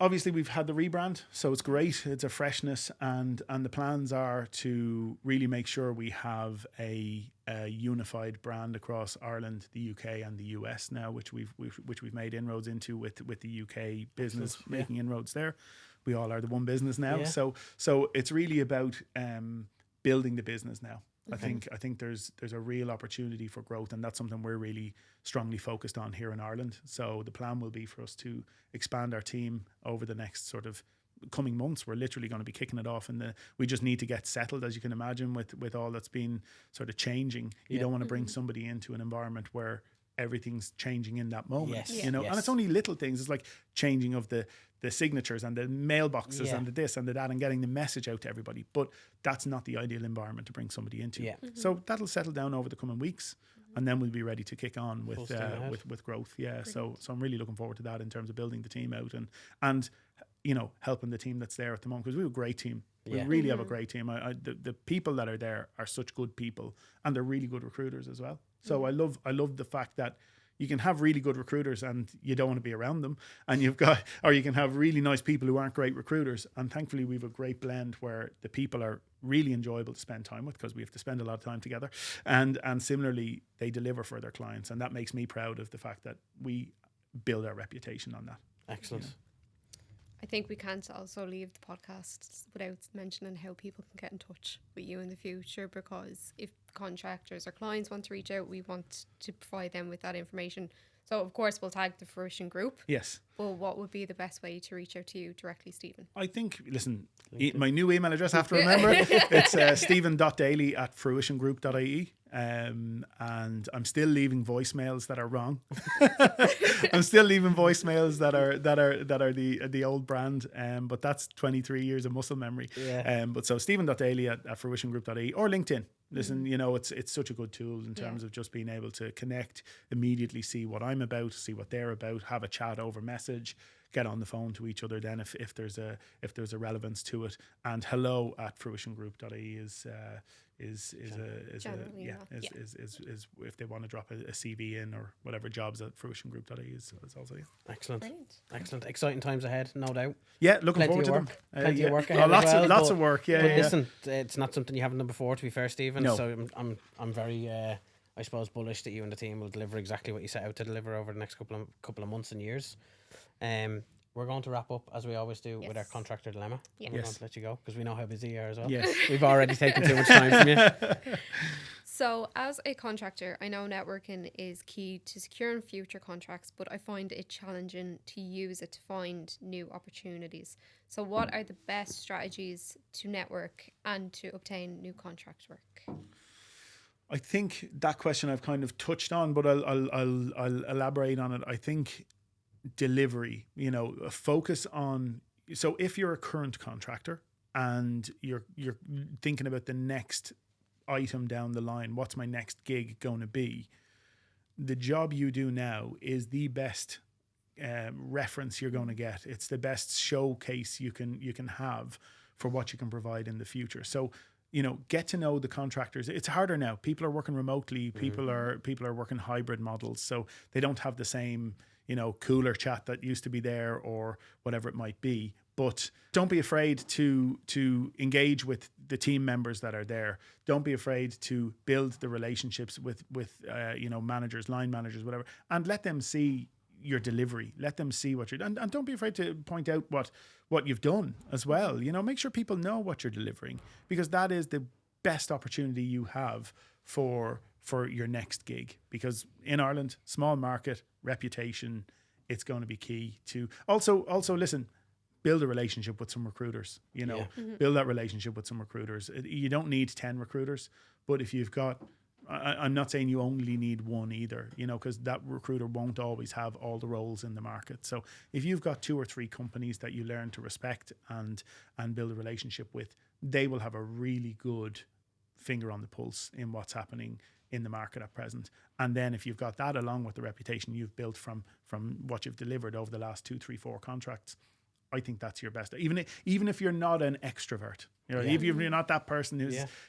Obviously we've had the rebrand, so it's great. It's a freshness, and the plans are to really make sure we have a unified brand across Ireland, the UK, and the US now, which we've made inroads into with the UK business making inroads there. We all are the one business now, so it's really about building the business now. I think there's a real opportunity for growth, and that's something we're really strongly focused on here in Ireland. So the plan will be for us to expand our team over the next sort of coming months. We're literally going to be kicking it off, and we just need to get settled, as you can imagine, with all that's been sort of changing. You don't want to bring somebody into an environment where everything's changing in that moment, you know, and it's only little things. It's like changing of the signatures and the mailboxes and the this and the that and getting the message out to everybody. But that's not the ideal environment to bring somebody into. So that'll settle down over the coming weeks, and then we'll be ready to kick on with growth. Yeah. So I'm really looking forward to that in terms of building the team out and you know, helping the team that's there at the moment, because we have a great team. We really have a great team. The people that are there are such good people, and they're really good recruiters as well. So I love the fact that you can have really good recruiters and you don't want to be around them, and you can have really nice people who aren't great recruiters. And thankfully we have a great blend where the people are really enjoyable to spend time with, because we have to spend a lot of time together, and similarly they deliver for their clients, and that makes me proud of the fact that we build our reputation on that. Excellent. You know? I think we can't also leave the podcast without mentioning how people can get in touch with you in the future, because if contractors or clients want to reach out, we want to provide them with that information. So, of course, we'll tag the Fruition Group. Yes. Well, what would be the best way to reach out to you directly, Stephen? I think, listen, my new email address, I have to remember it. It's stephen.daly@fruitiongroup.ie. And I'm still leaving voicemails that are wrong. I'm still leaving voicemails that are the old brand. But that's 23 years of muscle memory. But so stephen.daly@fruitiongroup.ie or LinkedIn. Listen, you know, it's such a good tool in terms of just being able to connect, immediately see what I'm about, see what they're about, have a chat over message, get on the phone to each other then if there's a relevance to it. And hello@fruitiongroup.ie is if they want to drop a CV in or whatever, jobs at fruitiongroup.ie is also. Excellent. Exciting times ahead, no doubt. Yeah, looking forward to them. Plenty of work ahead. Lots of work. But listen, it's not something you haven't done before, to be fair, Stephen. No. So I'm very I suppose bullish that you and the team will deliver exactly what you set out to deliver over the next couple of months and years. We're going to wrap up, as we always do, with our contractor dilemma. We're going to let you go because we know how busy you are as well. We've already taken too much time from you. So, as a contractor, I know networking is key to securing future contracts, but I find it challenging to use it to find new opportunities. So, what are the best strategies to network and to obtain new contract work? I think that question I've kind of touched on, but I'll elaborate on it. I think delivery, a focus on. So if you're a current contractor and you're thinking about the next item down the line, what's my next gig going to be? The job you do now is the best reference you're going to get. It's the best showcase you can have for what you can provide in the future. So get to know the contractors. It's harder now. People are working remotely. People are working hybrid models, so they don't have the same cooler chat that used to be there or whatever it might be. But don't be afraid to engage with the team members that are there. Don't be afraid to build the relationships with managers, line managers, whatever, and let them see your delivery. Let them see what you're, and don't be afraid to point out what you've done as well. Make sure people know what you're delivering, because that is the best opportunity you have for your next gig. Because in Ireland, small market, reputation, it's going to be key to also listen. Build a relationship with some recruiters, build that relationship with some recruiters. You don't need 10 recruiters, but if you've got, I'm not saying you only need one either, because that recruiter won't always have all the roles in the market. So if you've got 2 or 3 companies that you learn to respect and build a relationship with, they will have a really good finger on the pulse in what's happening in the market at present. And then if you've got that along with the reputation you've built from what you've delivered over the last 2, 3, 4 contracts, I think that's your best. Even if you're not an extrovert, if you're not that person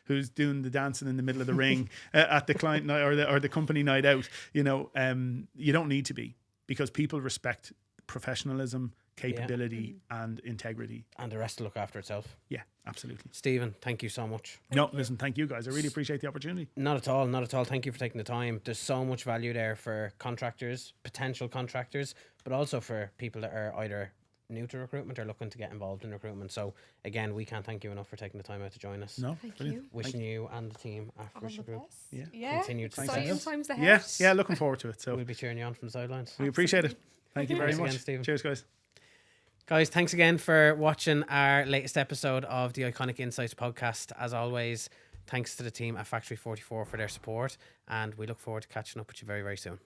who's doing the dancing in the middle of the ring at the client night or the company night out, you don't need to be, because people respect professionalism, capability, and integrity. And the rest to look after itself. Yeah, absolutely. Stephen, thank you so much. Listen, thank you guys. I really appreciate the opportunity. Not at all. Thank you for taking the time. There's so much value there for contractors, potential contractors, but also for people that are either new to recruitment or looking to get involved in recruitment. So again, we can't thank you enough for taking the time out to join us. No, thank brilliant. you. Wishing you and the team at Fruition Group continued exciting success. times ahead. Yeah, looking forward to it. So We'll be cheering you on from the sidelines. we appreciate it. Thank you very Thanks much. again, Stephen. Cheers, guys. Guys, thanks again for watching our latest episode of the Iconic Insights podcast. As always, thanks to the team at Factory 44 for their support, and we look forward to catching up with you very, very soon.